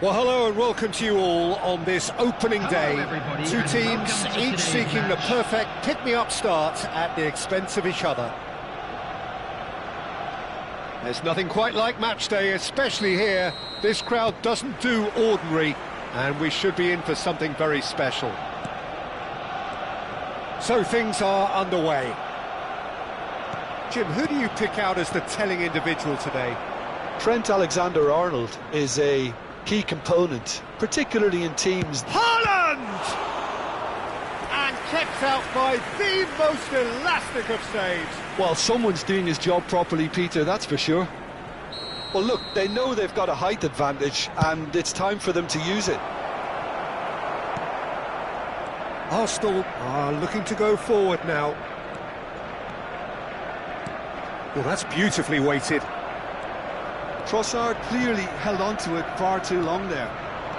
Well, hello and welcome to you all on this opening day. Two teams, each seeking the perfect pick-me-up start at the expense of each other. There's nothing quite like match day, especially here. This crowd doesn't do ordinary, and we should be in for something very special. So things are underway. Jim, who do you pick out as the telling individual today? Trent Alexander-Arnold is a key component, particularly in teams. Haaland! And kept out by the most elastic of saves. Well, someone's doing his job properly, Peter, that's for sure. Well, look, they know they've got a height advantage, and it's time for them to use it. Arsenal are looking to go forward now. Well, that's beautifully weighted. Trossard clearly held on to it far too long there.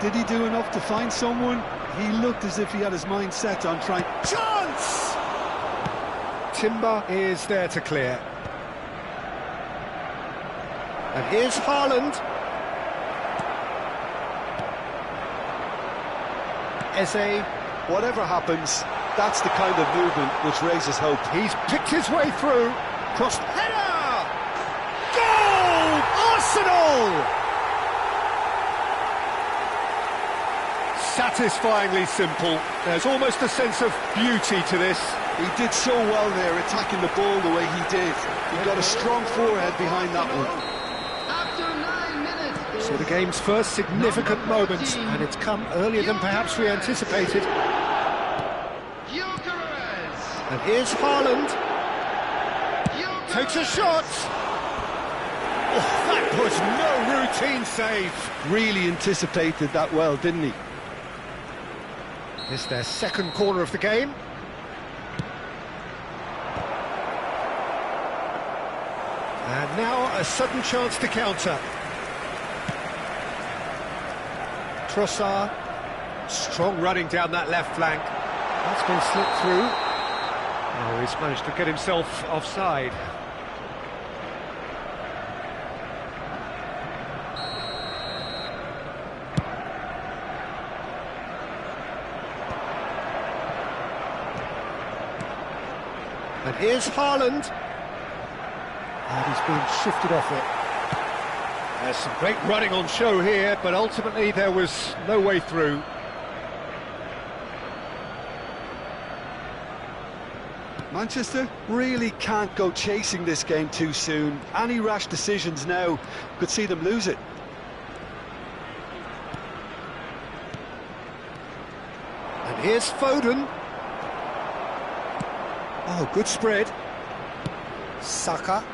Did he do enough to find someone? He looked as if he had his mind set on trying... Chance! Timber is there to clear. And here's Haaland. Eze. Whatever happens, that's the kind of movement which raises hope. He's picked his way through. Crossed. Header! Goal! Arsenal! Satisfyingly simple. There's almost a sense of beauty to this. He did so well there, attacking the ball the way he did. He got a strong forehead behind that one. So the game's first significant moment, and it's come earlier than perhaps we anticipated. And here's Haaland. Takes a shot. Oh, that was no routine save. Really anticipated that well, didn't he? It's their second corner of the game. And now a sudden chance to counter. Trossard, strong running down that left flank. That's been slipped through. Oh, he's managed to get himself offside. And here's Haaland. And he's been shifted off it. There's some great running on show here, but ultimately there was no way through. Manchester really can't go chasing this game too soon. Any rash decisions now could see them lose it. And here's Foden. Oh, good spread. Saka.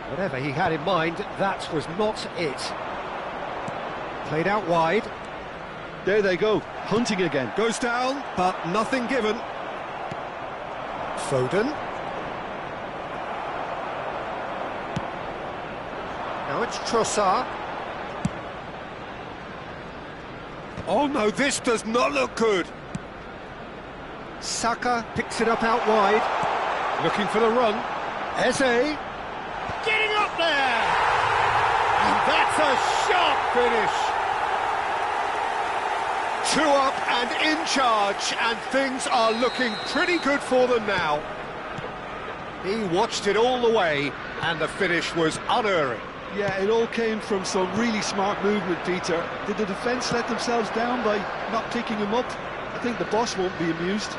Whatever he had in mind, that was not it. Played out wide. There they go, hunting again. Goes down, but nothing given. Foden. Now it's Trossard. Oh no, this does not look good. Saka picks it up out wide. Looking for the run. Eze. Getting up there! And that's a sharp finish. 2 up and in charge, and things are looking pretty good for them now. He watched it all the way, and the finish was unerring. Yeah, it all came from some really smart movement, Peter. Did the defence let themselves down by not picking him up? I think the boss won't be amused.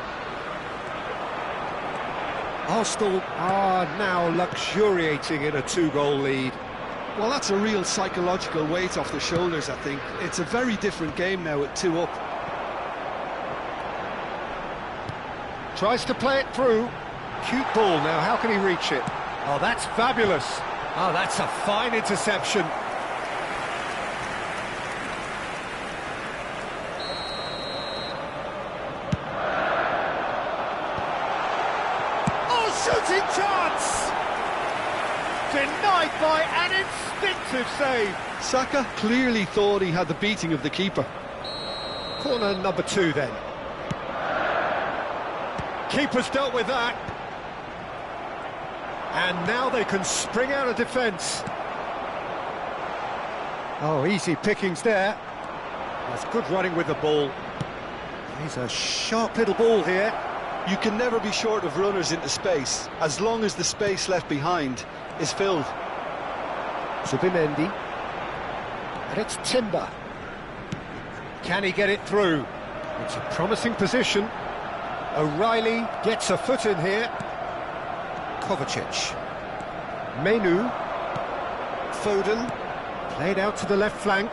Arsenal are now luxuriating in a 2-goal lead. Well, that's a real psychological weight off the shoulders, I think. It's a very different game now at 2 up. Tries to play it through. Cute ball now, how can he reach it? Oh, that's fabulous. Oh, that's a fine interception. Shooting chance! Denied by an instinctive save. Saka clearly thought he had the beating of the keeper. Corner number 2 then. Keeper's dealt with that. And now they can spring out of defence. Oh, easy pickings there. That's good running with the ball. He's a sharp little ball here. You can never be short of runners into space, as long as the space left behind is filled. Zubimendi. And it's Timber. Can he get it through? It's a promising position. O'Reilly gets a foot in here. Kovacic. Menu. Foden. Played out to the left flank.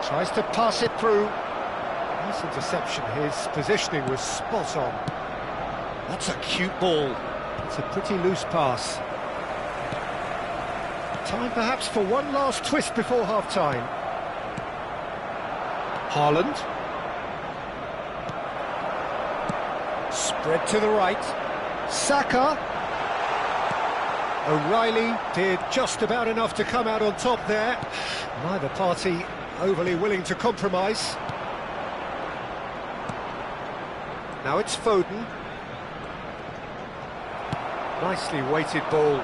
Tries to pass it through. Nice interception. His positioning was spot on. That's a cute ball. It's a pretty loose pass. Time perhaps for one last twist before half-time. Haaland. Spread to the right. Saka. O'Reilly did just about enough to come out on top there. Neither party overly willing to compromise. Now it's Foden. Nicely weighted ball.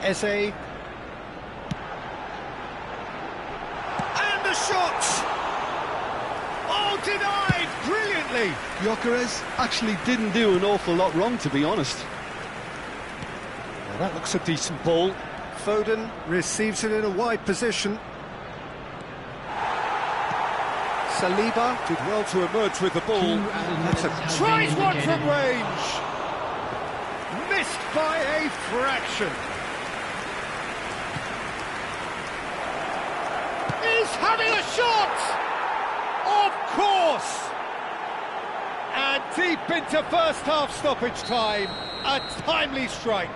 Eze. And the shot! Oh, denied brilliantly! Gyökeres actually didn't do an awful lot wrong, to be honest. Now that looks a decent ball. Foden receives it in a wide position. Saliba did well to emerge with the ball. That's a tries one from range. Missed by a fraction. He's having a shot! Of course! And deep into first half stoppage time, a timely strike.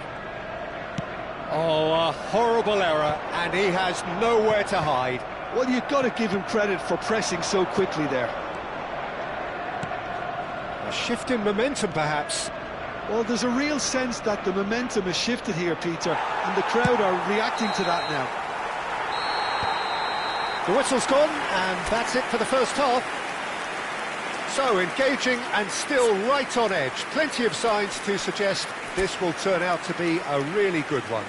Oh, a horrible error, and he has nowhere to hide. Well, you've got to give him credit for pressing so quickly there. A shift in momentum, perhaps. Well, there's a real sense that the momentum has shifted here, Peter, and the crowd are reacting to that now. The whistle's gone, and that's it for the first half. So, engaging and still right on edge. Plenty of signs to suggest this will turn out to be a really good one.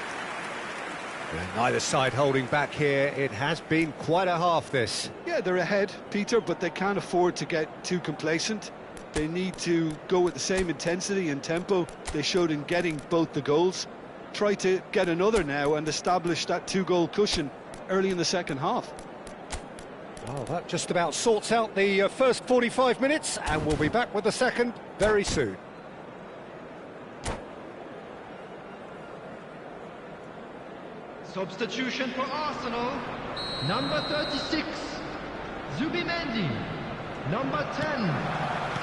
And neither side holding back here. It has been quite a half, this. Yeah, they're ahead, Peter, but they can't afford to get too complacent. They need to go with the same intensity and tempo they showed in getting both the goals. Try to get another now and establish that two-goal cushion early in the second half. Well, that just about sorts out the first 45 minutes, and we'll be back with the second very soon. Substitution for Arsenal, number 36, Zubimendi, number 10,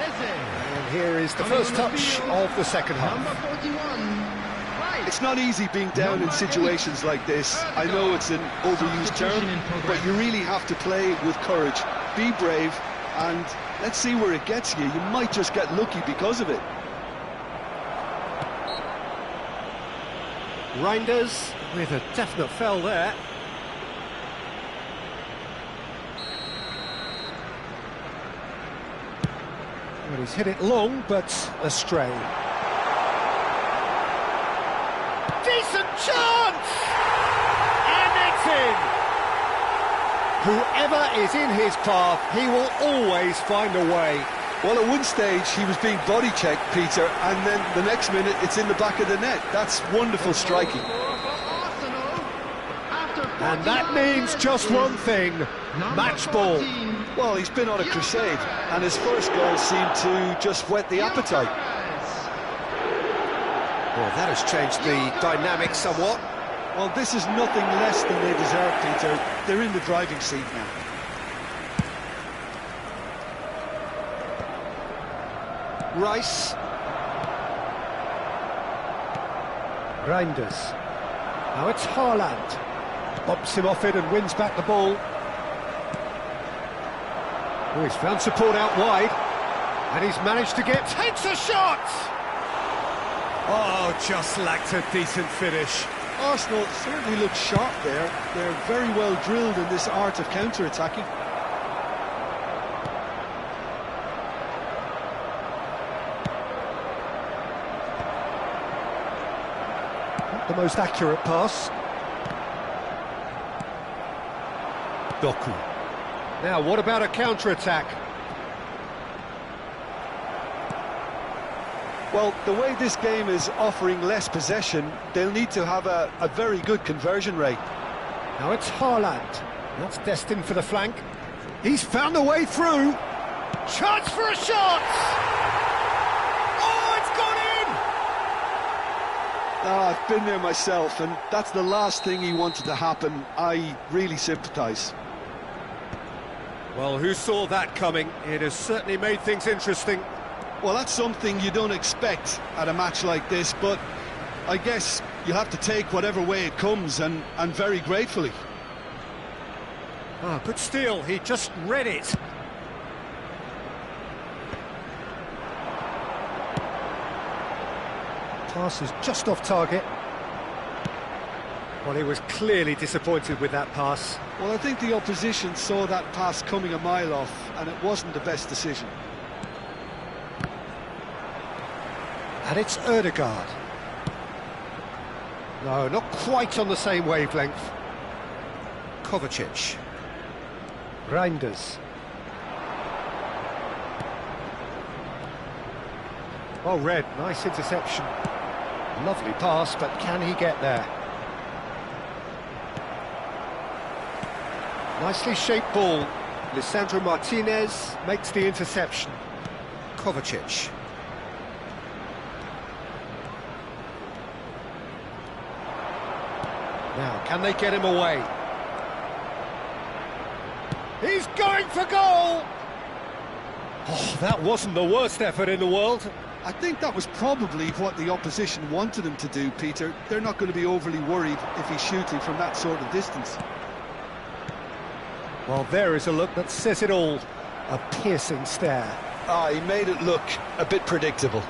Eze. And here is the first touch of the second half. Number 41, Rice. It's not easy being down in situations like this. I know it's an overused term, but you really have to play with courage. Be brave, and let's see where it gets you. You might just get lucky because of it. Reinders with a definite foul there. Well, he's hit it long, but astray. Decent chance! And it's in! Whoever is in his path, he will always find a way. Well, at one stage, he was being body-checked, Peter, and then the next minute, it's in the back of the net. That's wonderful striking. And that means just one thing, match ball. Well, he's been on a crusade, and his first goal seemed to just whet the appetite. Well, that has changed the dynamic somewhat. Well, this is nothing less than they deserve, Peter. They're in the driving seat now. Rice. Reinders. Now it's Haaland. Bumps him off it and wins back the ball. Oh, he's found support out wide. And he's managed to get... Takes a shot! Oh, just lacked a decent finish. Arsenal certainly look sharp there. They're very well drilled in this art of counter-attacking. Not the most accurate pass. Doku. Now, what about a counter-attack? Well, the way this game is offering less possession, they'll need to have a very good conversion rate. Now it's Haaland. That's destined for the flank. He's found a way through. Chance for a shot! Oh, it's gone in! I've been there myself, and that's the last thing he wanted to happen. I really sympathise. Well, who saw that coming? It has certainly made things interesting. Well, that's something you don't expect at a match like this, but I guess you have to take whatever way it comes, and very gratefully. Ah, good steal, he just read it. Pass is just off target. Well, he was clearly disappointed with that pass. Well, I think the opposition saw that pass coming a mile off, and it wasn't the best decision. And it's Ødegaard. No, not quite on the same wavelength. Kovacic. Reinders. Oh, Red, nice interception. Lovely pass, but can he get there? Nicely shaped ball. Lisandro Martinez makes the interception. Kovacic. Now, can they get him away? He's going for goal! Oh, that wasn't the worst effort in the world. I think that was probably what the opposition wanted him to do, Peter. They're not going to be overly worried if he's shooting from that sort of distance. Well, there is a look that says it all. A piercing stare. He made it look a bit predictable.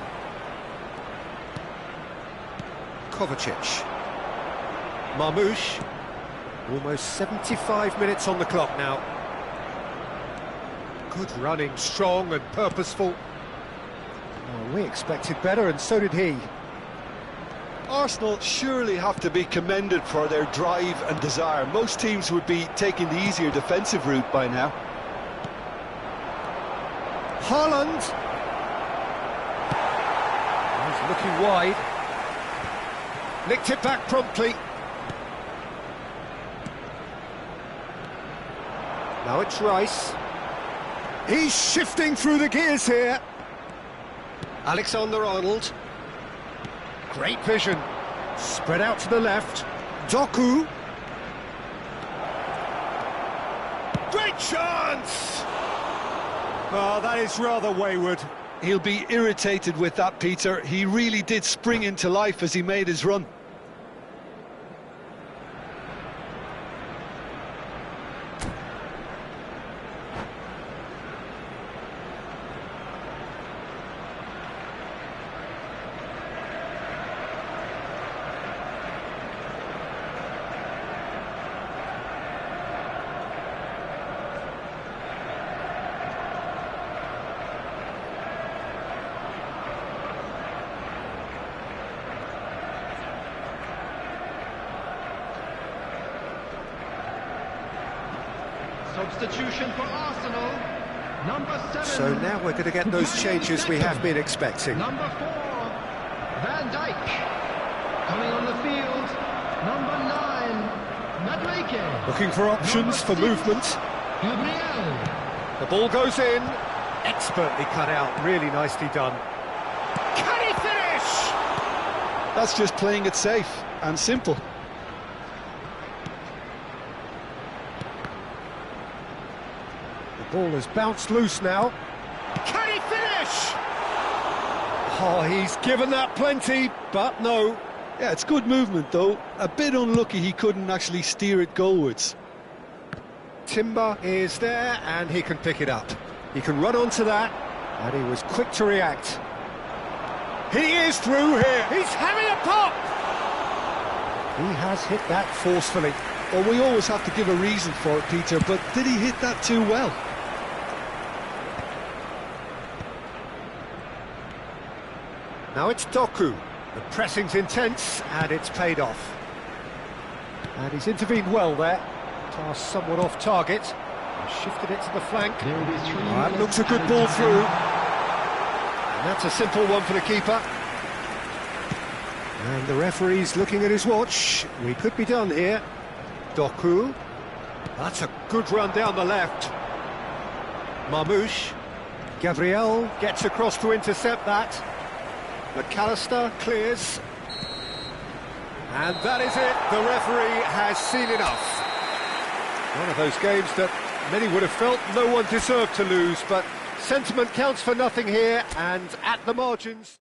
Kovacic. Marmoush. Almost 75 minutes on the clock now. Good running, strong and purposeful. Well, we expected better, and so did he. Arsenal surely have to be commended for their drive and desire. Most teams would be taking the easier defensive route by now. Haaland. He's looking wide. Nicked it back promptly. Now it's Rice. He's shifting through the gears here. Alexander-Arnold. Great vision. Spread out to the left. Doku. Great chance! Oh, that is rather wayward. He'll be irritated with that, Peter. He really did spring into life as he made his run. Substitution for Arsenal, number 7. So now we're going to get those changes we have been expecting. Number 4, Van Dijk. Coming on the field, number 9, Madueke. Looking for options for movement. Gabriel. The ball goes in. Expertly cut out, really nicely done. Can he finish? That's just playing it safe and simple. Ball has bounced loose now. Can he finish? Oh, he's given that plenty, but no. Yeah, it's good movement though. A bit unlucky he couldn't actually steer it goalwards. Timber is there and he can pick it up. He can run onto that, and he was quick to react. He is through here. He's having a pop. He has hit that forcefully. Well, we always have to give a reason for it, Peter, but did he hit that too well? Now it's Doku. The pressing's intense, and it's paid off. And he's intervened well there. Pass somewhat off target. Shifted it to the flank. There will be 3 That minutes looks a good added ball time. through. And that's a simple one for the keeper. And the referee's looking at his watch. We could be done here. Doku. That's a good run down the left. Marmouche. Gabriel gets across to intercept that. McAllister clears. And that is it. The referee has seen enough. One of those games that many would have felt no one deserved to lose, but sentiment counts for nothing here, and at the margins...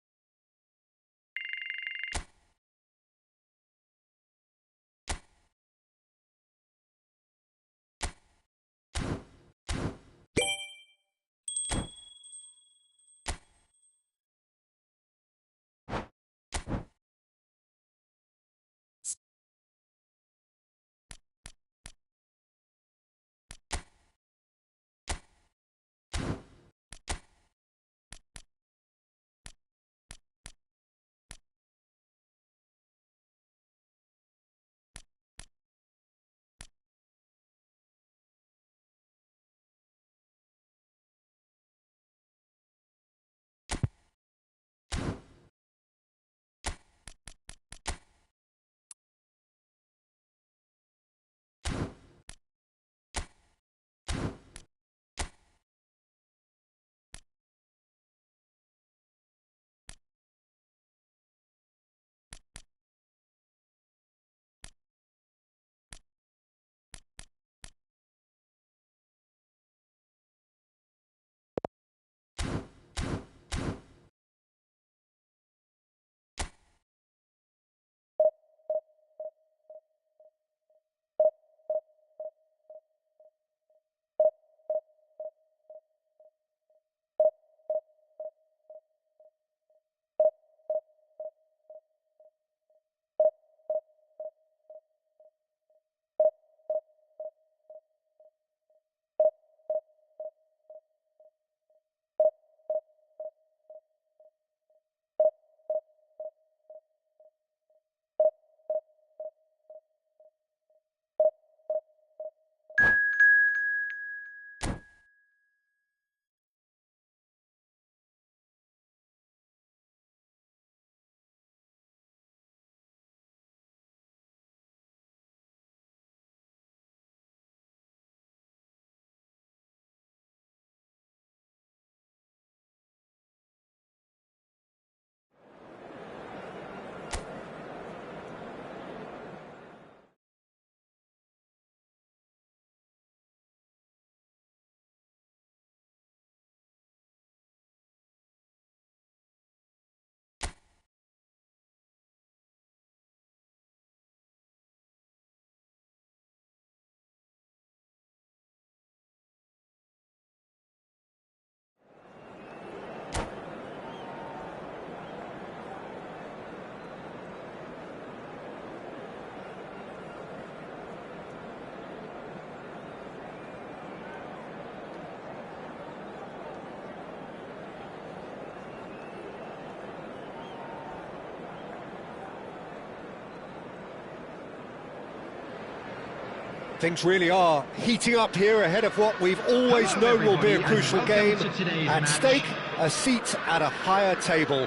Things really are heating up here ahead of what we've always Hello, known will be a everybody, crucial and game. welcome to today's At match. stake, a seat at a higher table.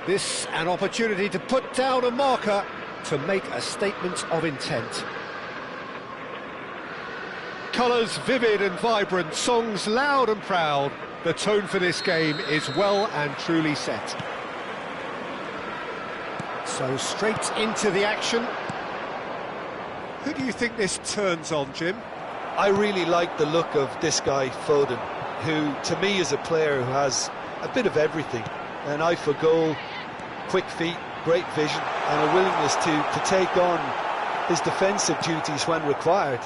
This an opportunity to put down a marker to make a statement of intent. Colours vivid and vibrant, songs loud and proud. The tone for this game is well and truly set. So straight into the action. Who do you think this turns on, Jim? I really like the look of this guy, Foden, who to me is a player who has a bit of everything. An eye for goal, quick feet, great vision, and a willingness to take on his defensive duties when required.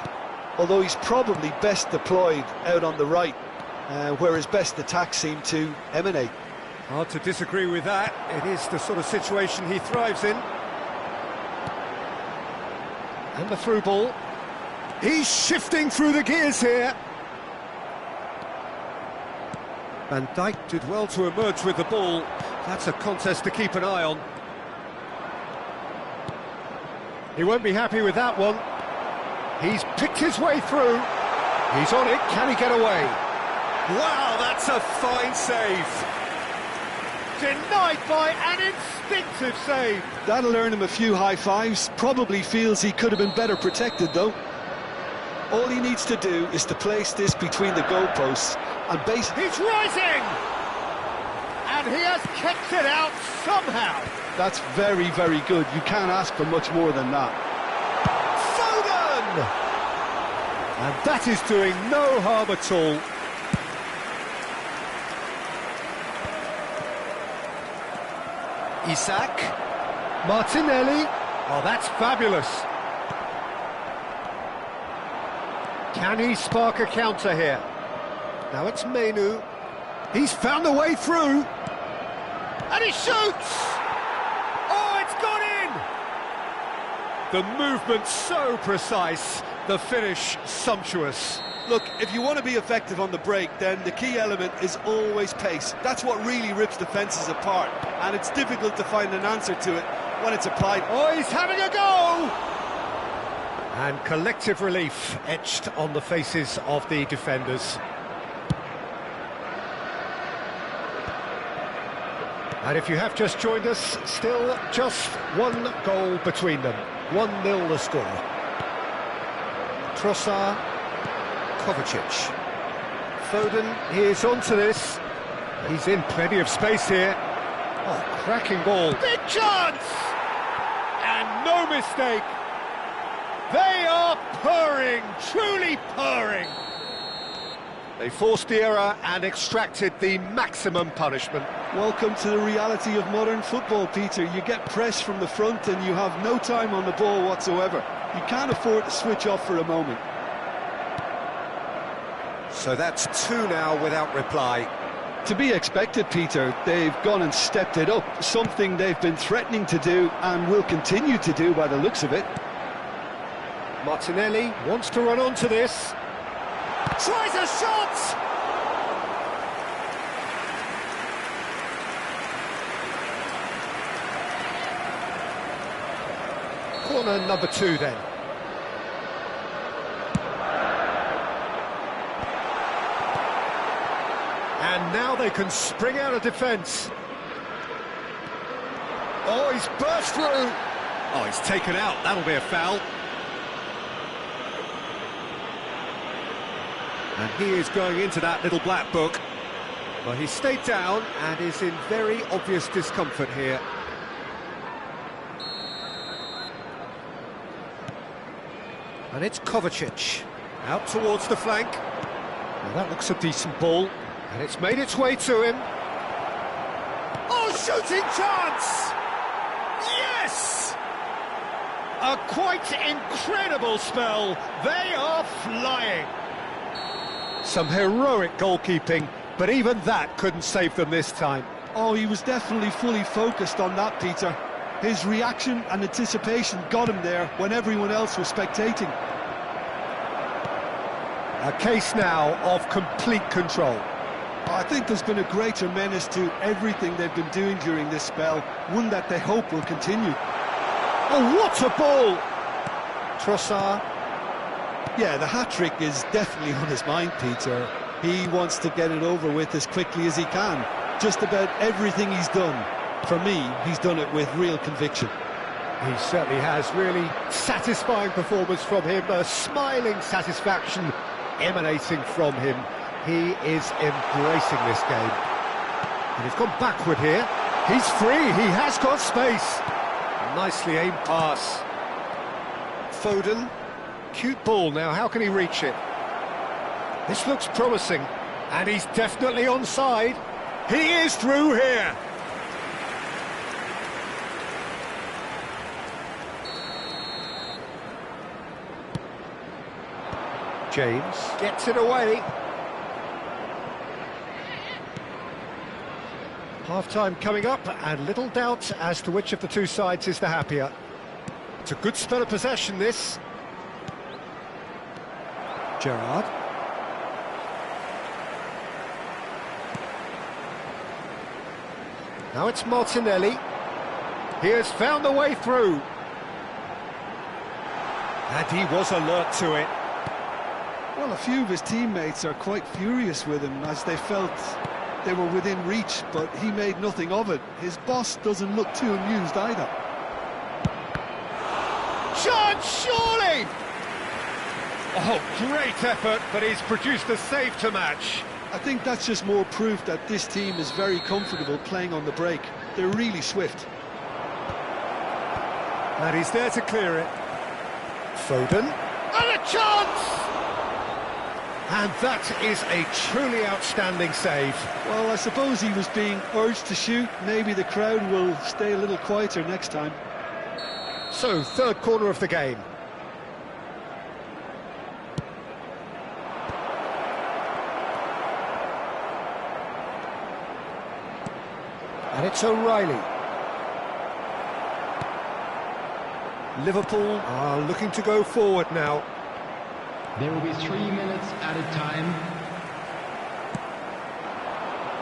Although he's probably best deployed out on the right, where his best attacks seem to emanate. Hard to disagree with that. It is the sort of situation he thrives in. And the through ball. He's shifting through the gears here. Van Dijk did well to emerge with the ball. That's a contest to keep an eye on. He won't be happy with that one. He's picked his way through. He's on it. Can he get away? Wow, that's a fine save. Denied by an instinctive save. That'll earn him a few high fives. Probably feels he could have been better protected, though. All he needs to do is to place this between the goalposts and base... He's rising! And he has kept it out somehow. That's very, very good. You can't ask for much more than that. Foden! And that is doing no harm at all. Isak. Martinelli. Oh, that's fabulous. Can he spark a counter here? Now it's Menu. He's found a way through. And he shoots! Oh, it's gone in! The movement so precise, the finish sumptuous. Look, if you want to be effective on the break, then the key element is always pace. That's what really rips defences apart, and it's difficult to find an answer to it when it's applied. Oh, he's having a go! And collective relief etched on the faces of the defenders. And if you have just joined us, still just one goal between them. 1-0 the score. Trossard, Kovacic. Foden, he is onto this. He's in plenty of space here. Oh, cracking ball. Big chance! And no mistake. They are purring, truly purring. They forced the error and extracted the maximum punishment. Welcome to the reality of modern football, Peter. You get pressed from the front and you have no time on the ball whatsoever. You can't afford to switch off for a moment. So that's 2 now without reply. To be expected, Peter. They've gone and stepped it up, something they've been threatening to do and will continue to do by the looks of it. Martinelli wants to run onto this. Tries a shot! Corner number 2 then. And now they can spring out of defence. Oh, he's burst through. Oh, he's taken out. That'll be a foul. And he is going into that little black book. Well, he stayed down and is in very obvious discomfort here. And it's Kovacic, out towards the flank. Well, that looks a decent ball, and it's made its way to him. Oh, shooting chance! Yes! A quite incredible spell. They are flying. Some heroic goalkeeping, but even that couldn't save them this time. Oh, he was definitely fully focused on that, Peter. His reaction and anticipation got him there when everyone else was spectating. A case now of complete control. I think there's been a greater menace to everything they've been doing during this spell, one that they hope will continue. Oh, what a ball! Trossard. Yeah, the hat-trick is definitely on his mind, Peter. He wants to get it over with as quickly as he can. Just about everything he's done, for me, he's done it with real conviction. He certainly has. Really satisfying performance from him. A smiling satisfaction emanating from him. He is embracing this game. And he's gone backward here. He's free. He has got space. Nicely aimed pass. Foden. Cute ball now. How can he reach it? This looks promising. And he's definitely onside. He is through here. James gets it away. Half-time coming up, and little doubt as to which of the two sides is the happier. It's a good spell of possession, this. Gerrard. Now it's Martinelli. He has found the way through. And he was alert to it. Well, a few of his teammates are quite furious with him as they felt they were within reach, but he made nothing of it. His boss doesn't look too amused either. Chance, surely! Oh, great effort, but he's produced a save to match. I think that's just more proof that this team is very comfortable playing on the break. They're really swift. And he's there to clear it. Foden. And a chance! And that is a truly outstanding save. Well, I suppose he was being urged to shoot. Maybe the crowd will stay a little quieter next time. So, third corner of the game. And it's O'Reilly. Liverpool are looking to go forward now. There will be 3 minutes added time.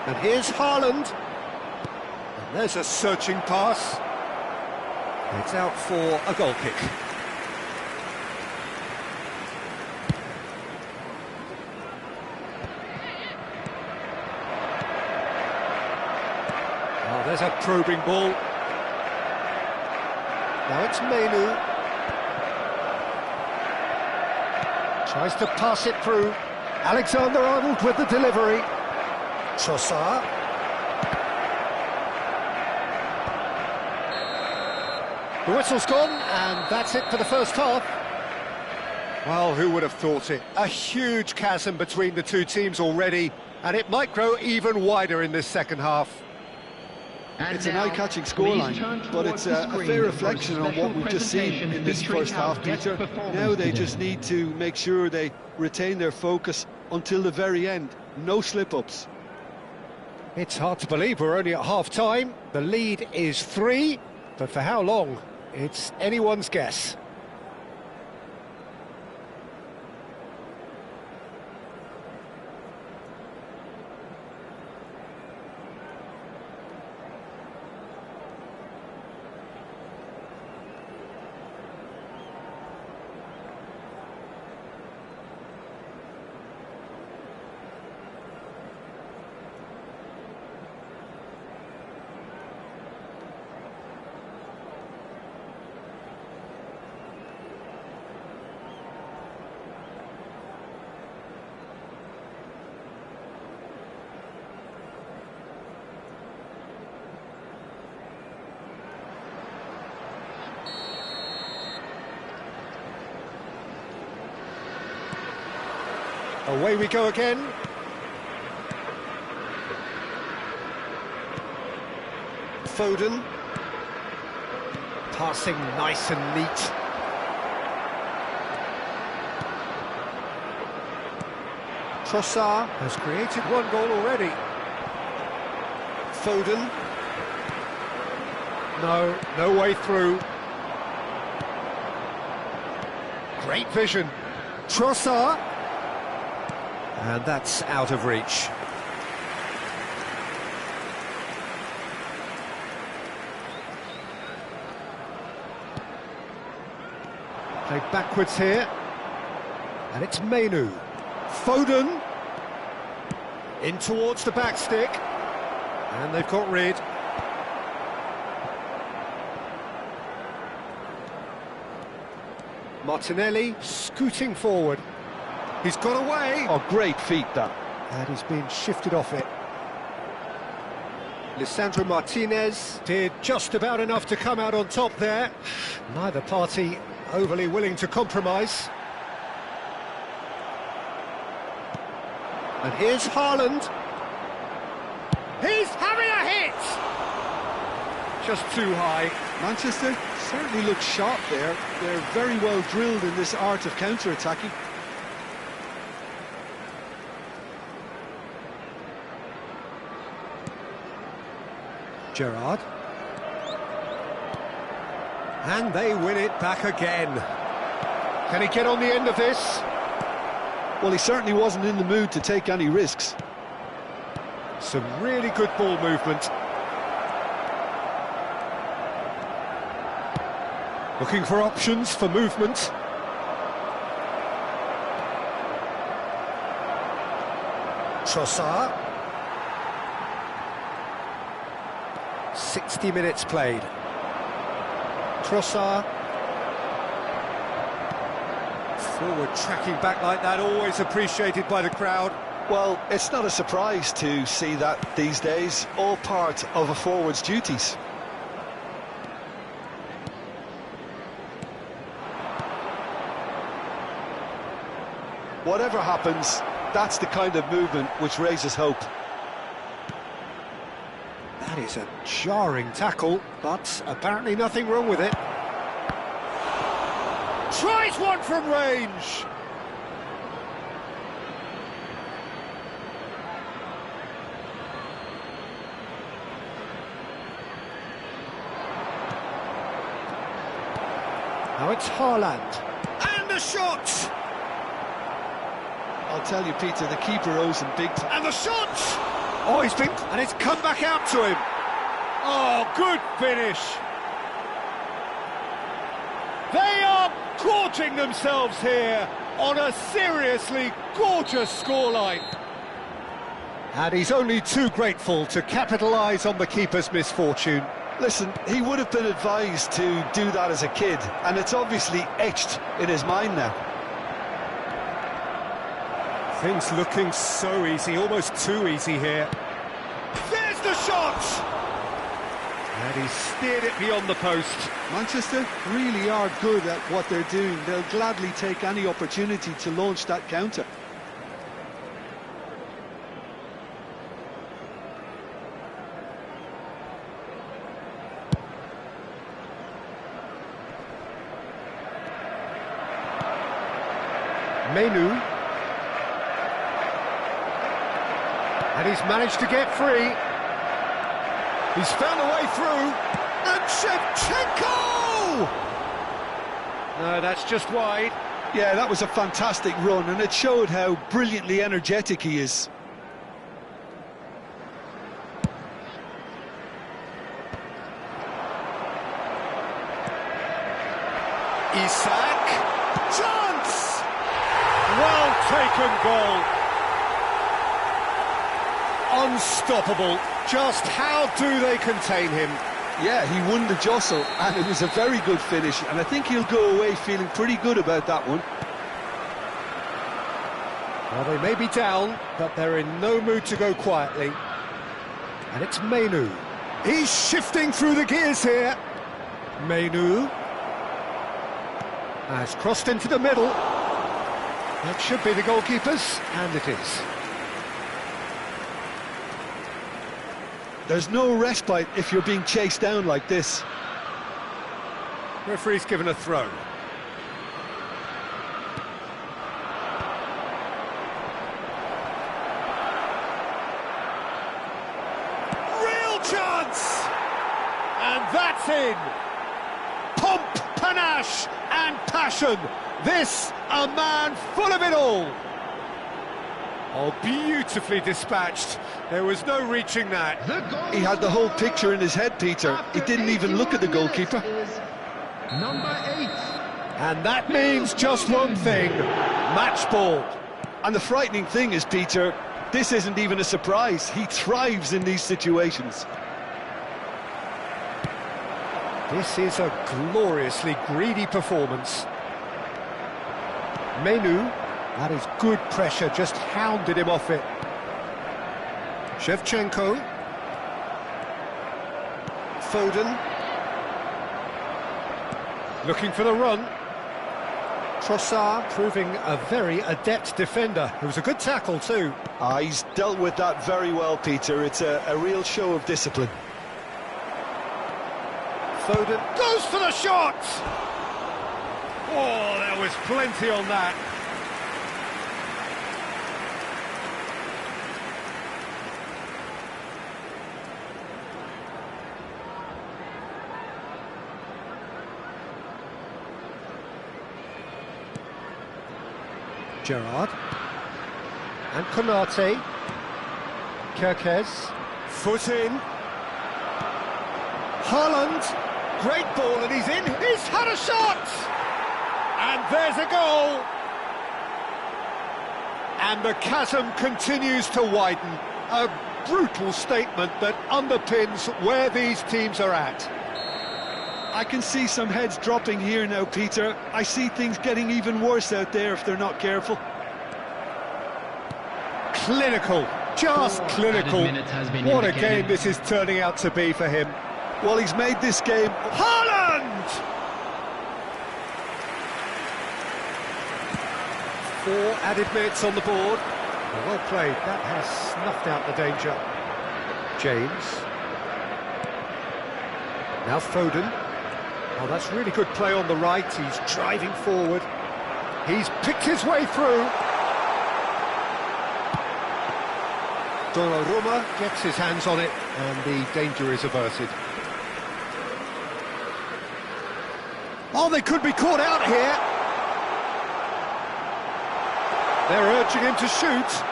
And here's Haaland. And there's a searching pass. It's out for a goal kick. Oh, there's a probing ball. Now it's Menu. Tries to pass it through. Alexander-Arnold with the delivery. Trossard. The whistle's gone, and that's it for the first half. Well, who would have thought it? A huge chasm between the two teams already, and it might grow even wider in this second half. It's an eye-catching scoreline, but it's a fair reflection on what we've just seen in this first half, Peter. Now they just need to make sure they retain their focus until the very end. No slip-ups. It's hard to believe we're only at half-time. The lead is 3, but for how long? It's anyone's guess. Away we go again. Foden. Passing nice and neat. Trossard has created one goal already. Foden. No way through. Great vision. Trossard. And that's out of reach. Played backwards here. And it's Menu. Foden. In towards the back stick. And they've got rid. Martinelli scooting forward. He's got away. Oh, great feat, that. And he's been shifted off it. Lisandro Martinez did just about enough to come out on top there. Neither party overly willing to compromise. And here's Haaland. He's having a hit! Just too high. Manchester certainly look sharp there. They're very well drilled in this art of counter-attacking. Gerrard. And they win it back again. Can he get on the end of this? Well, he certainly wasn't in the mood to take any risks. Some really good ball movement. Looking for options for movement. Trossard. 60 minutes played. Trossard. Forward tracking back like that, always appreciated by the crowd. Well, it's not a surprise to see that these days, all part of a forward's duties. Whatever happens, that's the kind of movement which raises hope. That is a jarring tackle, but apparently nothing wrong with it. Tries one from range! Now it's Haaland. And the shot! I'll tell you, Peter, the keeper owes him big time. And the shot! Oh, he's been... And it's come back out to him. Oh, good finish. They are gorging themselves here on a seriously gorgeous scoreline. And he's only too grateful to capitalise on the keeper's misfortune. Listen, he would have been advised to do that as a kid, and it's obviously etched in his mind now. Things looking so easy, almost too easy here. There's the shot! And he steered it beyond the post. Manchester really are good at what they're doing. They'll gladly take any opportunity to launch that counter. Menu. And he's managed to get free. He's found a way through. And Shevchenko! No, that's just wide. Yeah, that was a fantastic run, and it showed how brilliantly energetic he is. Isak. Chance! Well taken goal. Unstoppable. Just how do they contain him? Yeah, he won the jostle, and it was a very good finish, and I think he'll go away feeling pretty good about that one. Well, they may be down, but they're in no mood to go quietly. And it's Menu. He's shifting through the gears here. Menu has crossed into the middle. That should be the goalkeeper's, and it is. There's no respite if you're being chased down like this. Referee's given a throw. Real chance! And that's in! Pomp, panache and passion. This, a man full of it all. Oh, beautifully dispatched. There was no reaching that. He had the whole picture in his head, Peter. He didn't even look at the goalkeeper. Number 8. And that means just one thing. Match ball. And the frightening thing is, Peter, this isn't even a surprise. He thrives in these situations. This is a gloriously greedy performance. Menu, that is good pressure, just hounded him off it. Shevchenko. Foden. Looking for the run. Trossard proving a very adept defender. It was a good tackle too. He's dealt with that very well, Peter. It's a real show of discipline. Foden goes for the shot! Oh, there was plenty on that. Gerrard. And Konate. Kerkez. Foot in. Haaland. Great ball, and he's in. He's had a shot! And there's a goal! And the chasm continues to widen. A brutal statement that underpins where these teams are at. I can see some heads dropping here now, Peter. I see things getting even worse out there if they're not careful. Clinical, just clinical. What a game this is turning out to be for him. Well, he's made this game... Haaland! 4 added minutes on the board. Well played, that has snuffed out the danger. James. Now Foden. Oh, that's really good play on the right, he's driving forward. He's picked his way through. Donnarumma gets his hands on it, and the danger is averted. Oh, they could be caught out here. They're urging him to shoot.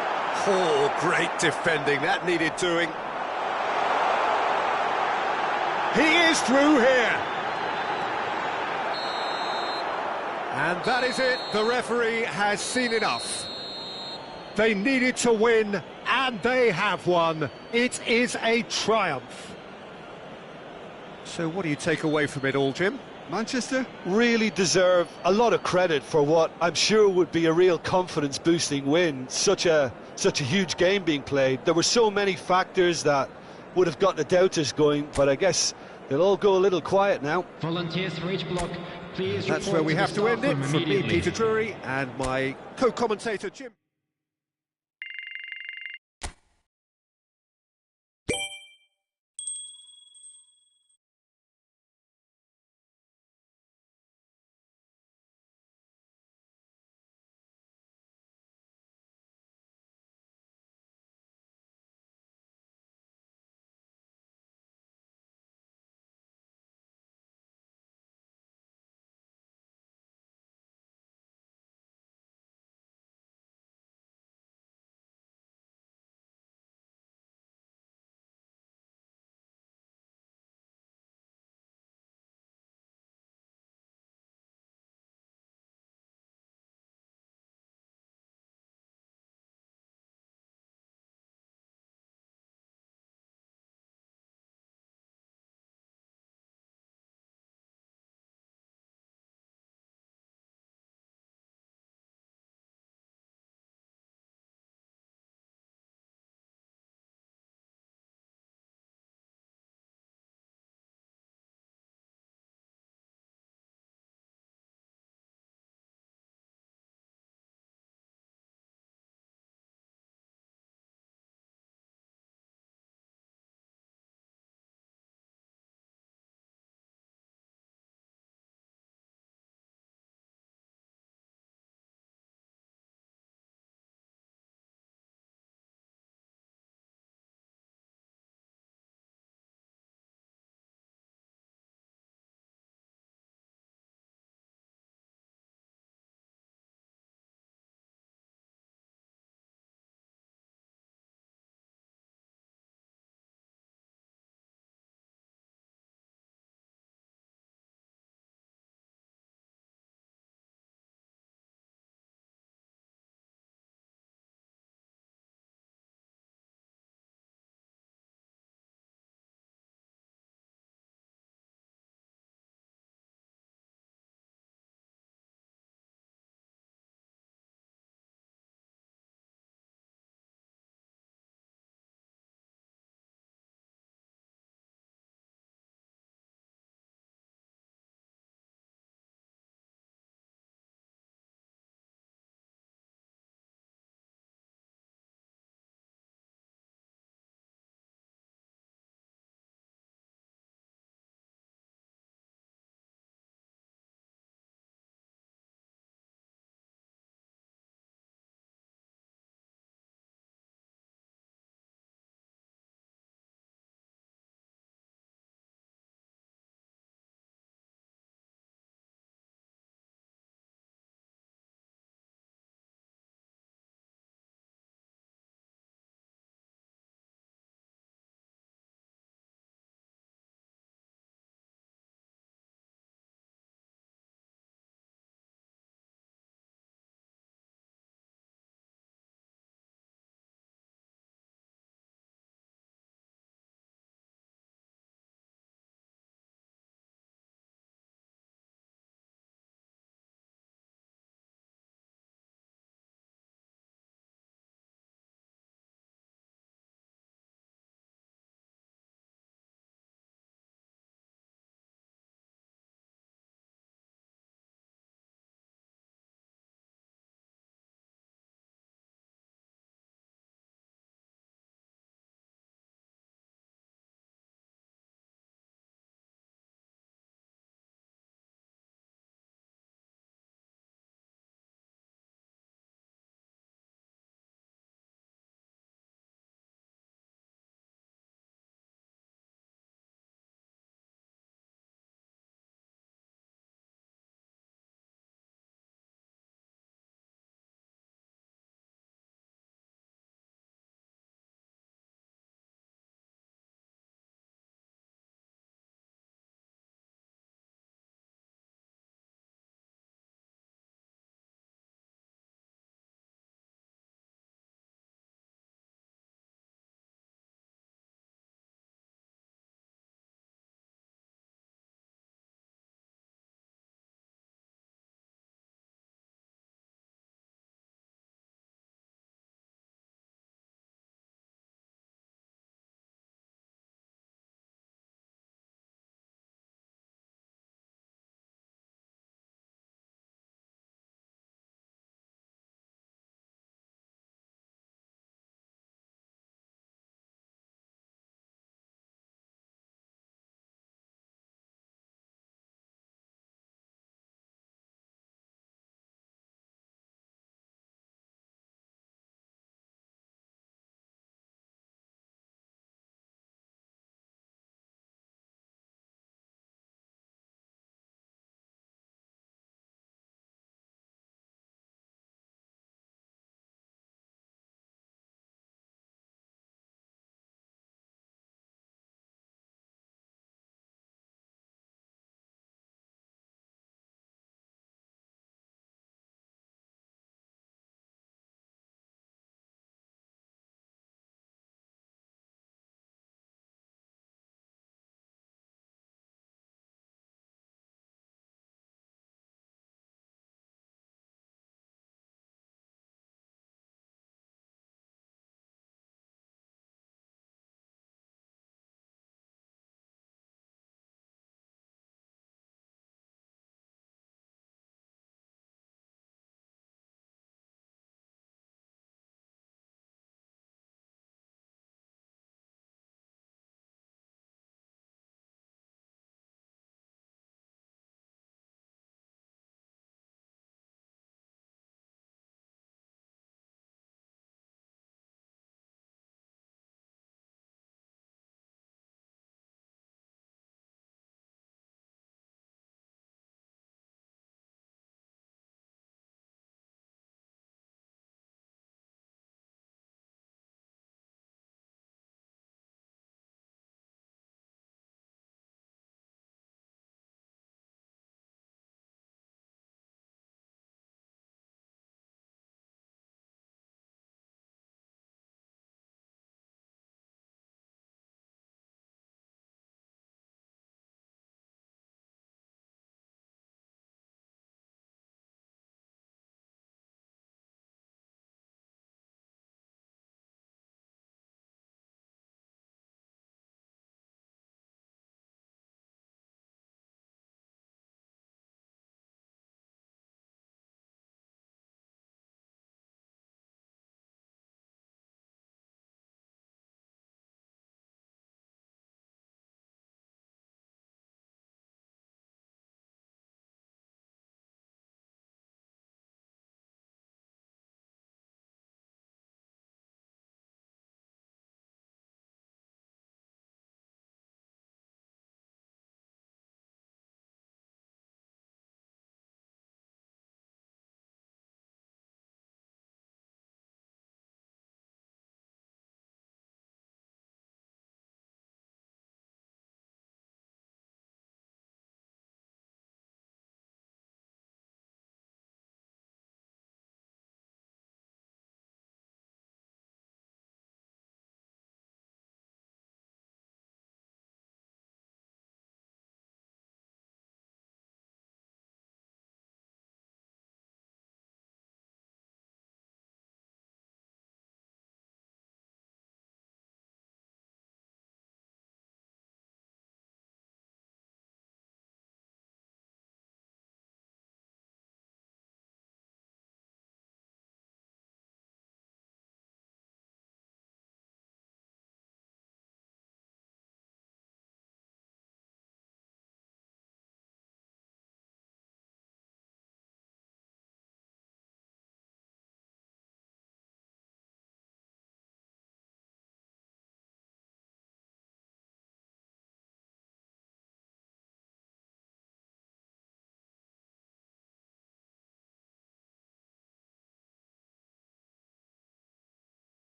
Oh, great defending, that needed doing. He is through here. And that is it, the referee has seen enough. They needed to win, and they have won. It is a triumph. So what do you take away from it all, Jim? Manchester really deserve a lot of credit for what I'm sure would be a real confidence-boosting win. Such a huge game being played. There were so many factors that would have got the doubters going, but I guess they'll all go a little quiet now. Volunteers for each block, please. That's where we have to end it. From me, Peter Drury, and my co-commentator, Jim.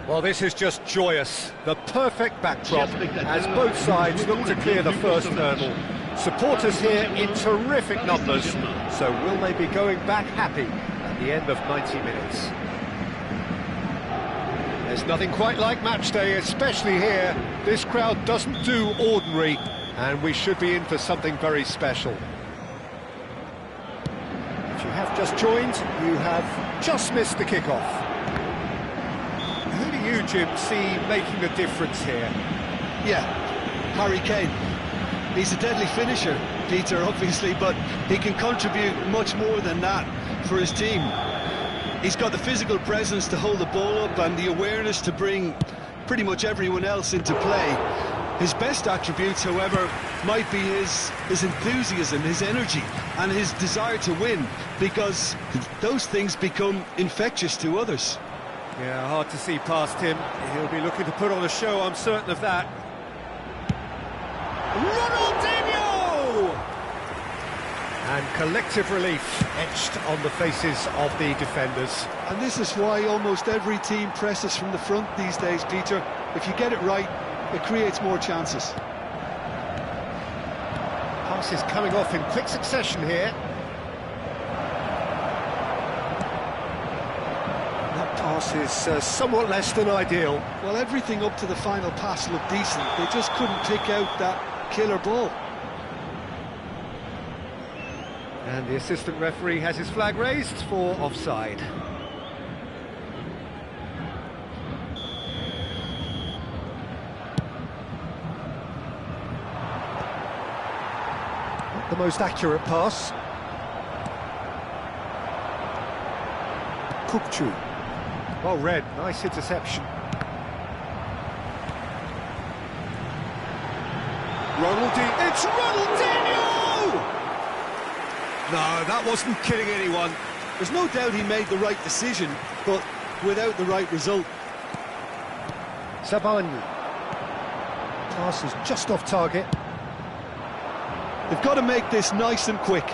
Well, this is just joyous. The perfect backdrop as both sides look to clear the first hurdle. Supporters here in terrific numbers, so will they be going back happy at the end of 90 minutes? There's nothing quite like match day, especially here. This crowd doesn't do ordinary, and we should be in for something very special. If you have just joined, you have just missed the kickoff. Who do you, Jim, see making the difference here? Yeah, Harry Kane. He's a deadly finisher, Peter, obviously, but he can contribute much more than that for his team. He's got the physical presence to hold the ball up and the awareness to bring pretty much everyone else into play. His best attributes, however, might be his enthusiasm, his energy, and his desire to win, because those things become infectious to others. Yeah, hard to see past him. He'll be looking to put on a show, I'm certain of that. Ronaldinho! And collective relief etched on the faces of the defenders. And this is why almost every team presses from the front these days, Peter. If you get it right, it creates more chances. Passes coming off in quick succession here. That pass is somewhat less than ideal. Well, everything up to the final pass looked decent. They just couldn't pick out that killer ball. And the assistant referee has his flag raised for offside. Not the most accurate pass. Kukçu. Well read, nice interception. Ronaldinho, it's Ronaldinho! No, that wasn't kidding anyone. There's no doubt he made the right decision, but without the right result. Sabani. Pass is just off target. They've got to make this nice and quick.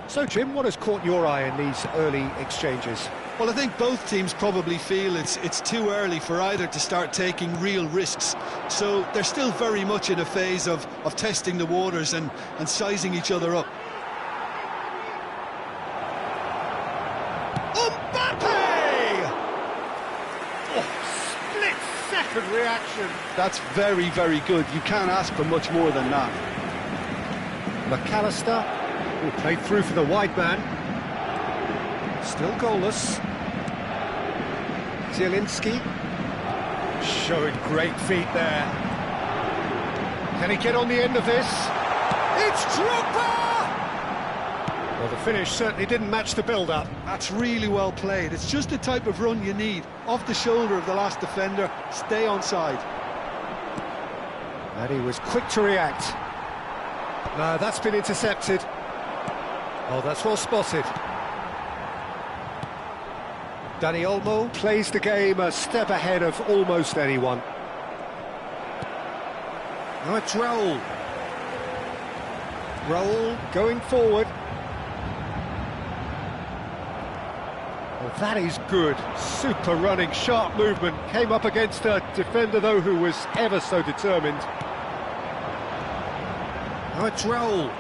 So, Jim, what has caught your eye in these early exchanges? Well, I think both teams probably feel it's too early for either to start taking real risks. So they're still very much in a phase of testing the waters and sizing each other up. Mbappe! Oh, split-second reaction. That's very, very good. You can't ask for much more than that. McAllister, who played through for the wide man. Still goalless. Zielinski showing great feet there. Can he get on the end of this? It's Drogba! Well, the finish certainly didn't match the build-up. That's really well played. It's just the type of run you need. Off the shoulder of the last defender, stay onside. And he was quick to react. No, that's been intercepted. Oh, that's well spotted. Dani Olmo plays the game a step ahead of almost anyone. Now it's Raul. Raul going forward. Well, that is good. Super running, sharp movement. Came up against a defender, though, who was ever so determined. Now it's Raul.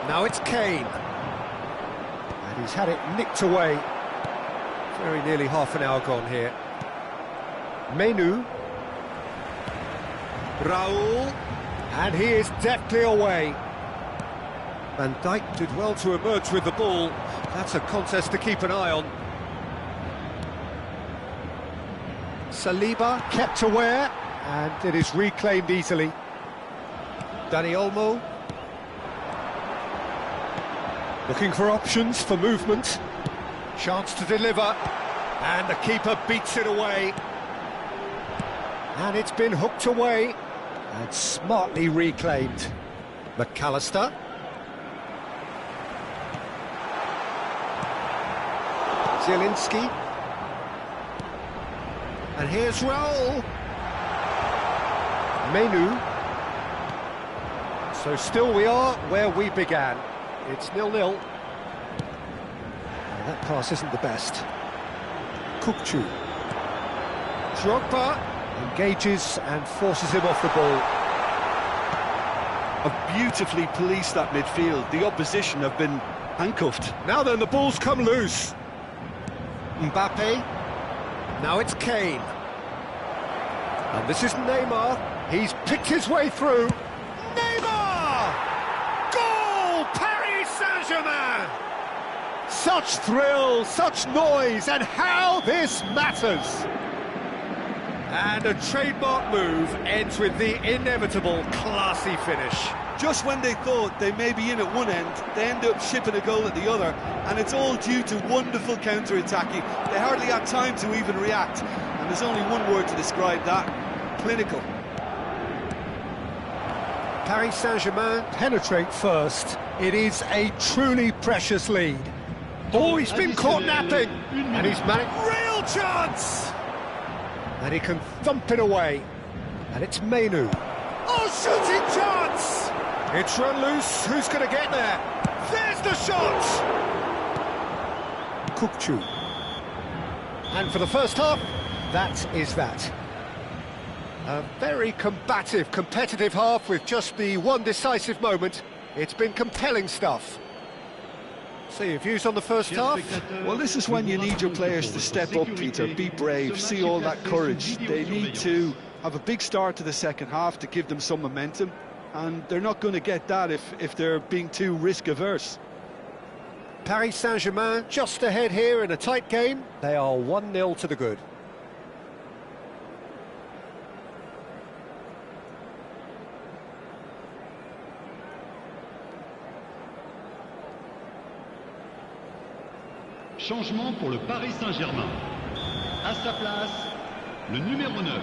Now it's Kane. And he's had it nicked away. Very nearly half an hour gone here. Menu. Raul. And he is deftly away. Van Dijk did well to emerge with the ball. That's a contest to keep an eye on. Saliba kept aware, and it is reclaimed easily. Dani Olmo. Looking for options for movement. Chance to deliver. And the keeper beats it away. And it's been hooked away. And smartly reclaimed. McAllister. Zielinski. And here's Raul. Menu. So still we are where we began. It's 0-0. That pass isn't the best. Kukçu. Drogba engages and forces him off the ball. Have beautifully policed that midfield. The opposition have been handcuffed. Now then, the ball's come loose. Mbappe. Now it's Kane. And this is Neymar. He's picked his way through. Neymar! Goal! Paris Saint-Germain! Such thrill, such noise, and how this matters! And a trademark move ends with the inevitable classy finish. Just when they thought they may be in at one end, they end up shipping a goal at the other, and it's all due to wonderful counter-attacking. They hardly had time to even react, and there's only one word to describe that: clinical. Paris Saint-Germain penetrate first. It is a truly precious lead. Oh, he's been caught napping, and he's managed. Real chance! And he can thump it away. And it's Menu. Oh, shooting chance! It's run loose. Who's going to get there? There's the shot! Kukçu. And for the first half, that is that. A very combative, competitive half with just the one decisive moment. It's been compelling stuff. So your views on the first half? Well, this is when you need your players to step up, Peter, be brave, see all that courage. They need to have a big start to the second half to give them some momentum, and they're not going to get that if they're being too risk-averse. Paris Saint-Germain just ahead here in a tight game. They are 1-0 to the good. Changement pour le Paris Saint-Germain. À sa place, le numéro 9.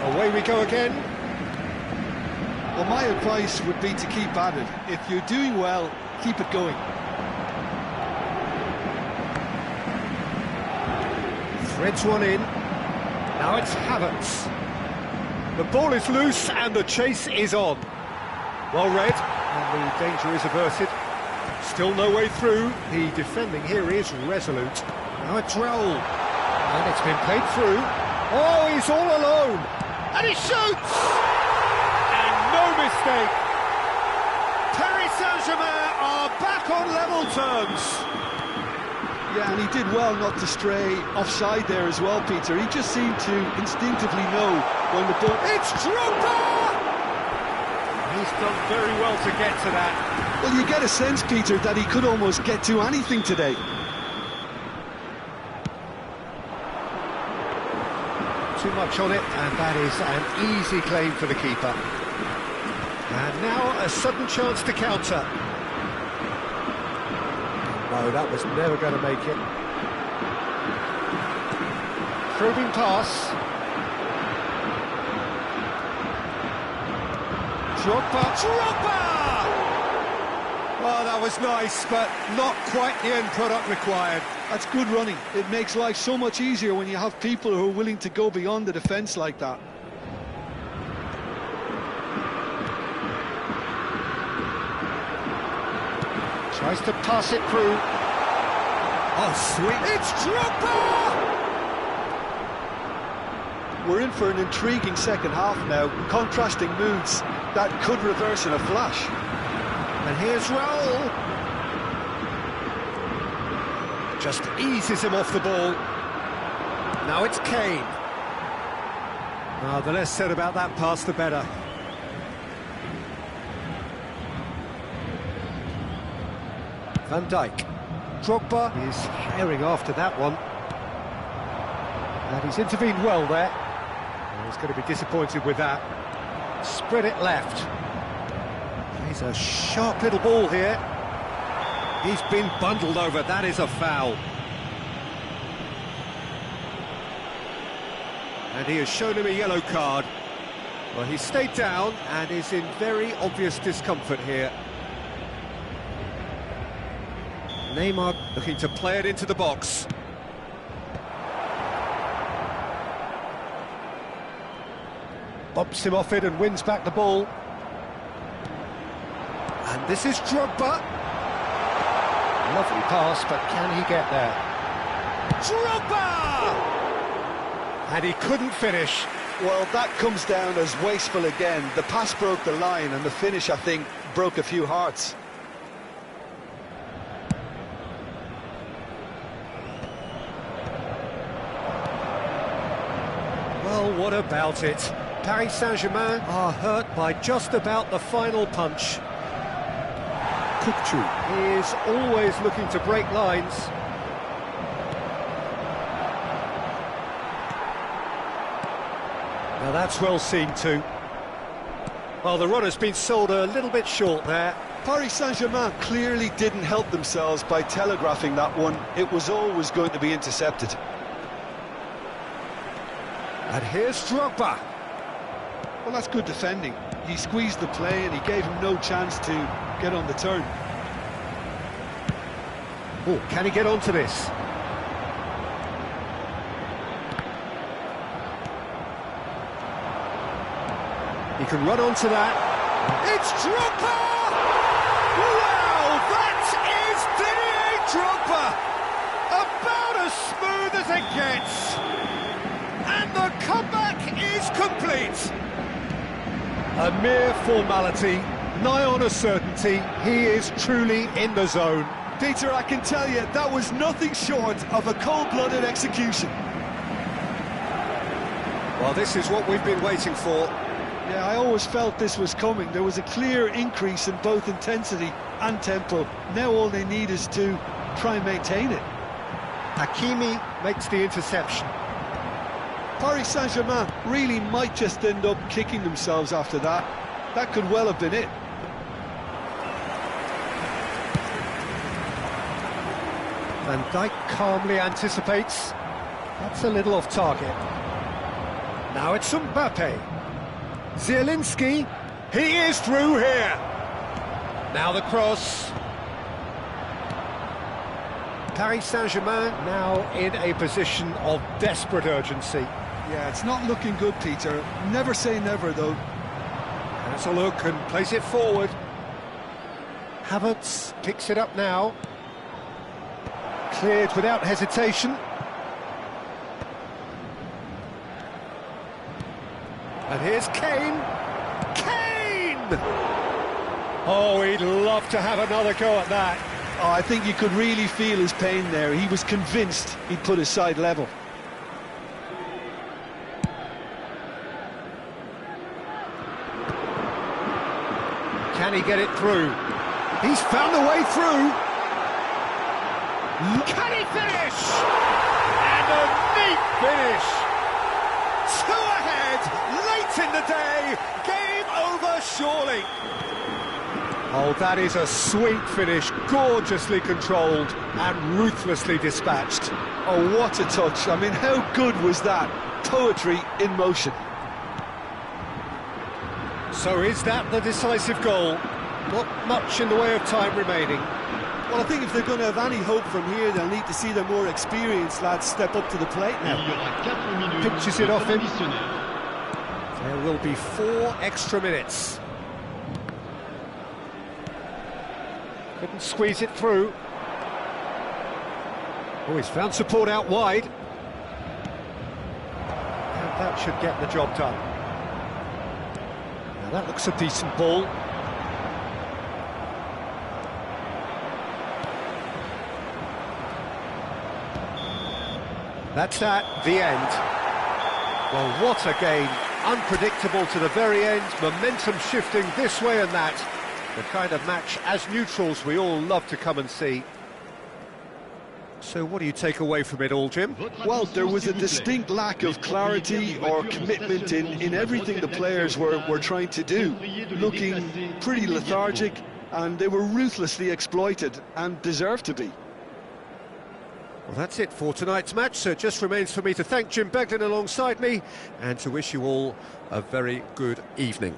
Away we go again. Well, my advice would be to keep at it. If you're doing well, keep it going. Threads one in. Now it's Havertz. The ball is loose and the chase is on. Well read. And the danger is averted. Still no way through. The defending here is resolute. Now it's Raul. And it's been played through. Oh, he's all alone. And he shoots! And no mistake. Paris Saint-Germain are back on level terms. Yeah, and he did well not to stray offside there as well, Peter. He just seemed to instinctively know when the ball... It's Drogba! He's done very well to get to that. Well, you get a sense, Peter, that he could almost get to anything today. Too much on it, and that is an easy claim for the keeper. And now a sudden chance to counter. No, that was never going to make it. Probing pass. Drogba! Oh, that was nice, but not quite the end product required. That's good running. It makes life so much easier when you have people who are willing to go beyond the defence like that. Tries to pass it through. Oh, sweet. It's Drogba! We're in for an intriguing second half now, contrasting moods that could reverse in a flash. And here's Raul. Just eases him off the ball. Now it's Kane. The less said about that pass, the better. Van Dijk. Drogba is herring after that one. And he's intervened well there. And he's going to be disappointed with that. Spread it left. He's a sharp little ball here. He's been bundled over. That is a foul. And he has shown him a yellow card. Well, he stayed down and is in very obvious discomfort here. Neymar looking to play it into the box. Bumps him off it and wins back the ball. And this is Drogba. Lovely pass, but can he get there? Drogba! And he couldn't finish. Well, that comes down as wasteful again. The pass broke the line, and the finish, I think, broke a few hearts. Well, what about it? Paris Saint-Germain are hurt by just about the final punch. Kukçu is always looking to break lines. Now that's well seen too. Well, the run has been sold a little bit short there. Paris Saint-Germain clearly didn't help themselves by telegraphing that one. It was always going to be intercepted. And here's Drogba. Well, that's good defending. He squeezed the play and he gave him no chance to get on the turn. Oh, can he get onto this? He can run onto that. It's Drogba! Wow, that is Didier Drogba! About as smooth as it gets. And the comeback is complete. A mere formality, nigh on a certainty. He is truly in the zone. Peter, I can tell you, that was nothing short of a cold-blooded execution. Well, this is what we've been waiting for. Yeah, I always felt this was coming. There was a clear increase in both intensity and tempo. Now all they need is to try and maintain it. Hakimi makes the interception. Paris Saint-Germain really might just end up kicking themselves after that. That could well have been it. Van Dijk calmly anticipates. That's a little off target. Now it's Mbappe. Zielinski, he is through here. Now the cross. Paris Saint-Germain now in a position of desperate urgency. Yeah, it's not looking good, Peter. Never say never, though. Has a look and plays it forward. Havertz picks it up now. Cleared without hesitation. And here's Kane. Kane! Oh, he'd love to have another go at that. Oh, I think you could really feel his pain there. He was convinced he'd put his side level. Can he get it through? He's found a way through. Can he finish? And a neat finish. 2 ahead, late in the day. Game over, surely. Oh, that is a sweet finish, gorgeously controlled and ruthlessly dispatched. Oh, what a touch. I mean, how good was that? Poetry in motion. So is that the decisive goal? Not much in the way of time remaining. Well, I think if they're going to have any hope from here, they'll need to see the more experienced lads step up to the plate now. Pinches it off him. There will be 4 extra minutes. Couldn't squeeze it through. Oh, he's found support out wide. And that should get the job done. Now that looks a decent ball. That's that, the end. Well, what a game. Unpredictable to the very end, momentum shifting this way and that. The kind of match, as neutrals, we all love to come and see. So what do you take away from it all, Jim? Well, there was a distinct lack of clarity or commitment in everything the players were trying to do. Looking pretty lethargic, and they were ruthlessly exploited, and deserved to be. Well, that's it for tonight's match, so it just remains for me to thank Jim Beglin alongside me, and to wish you all a very good evening.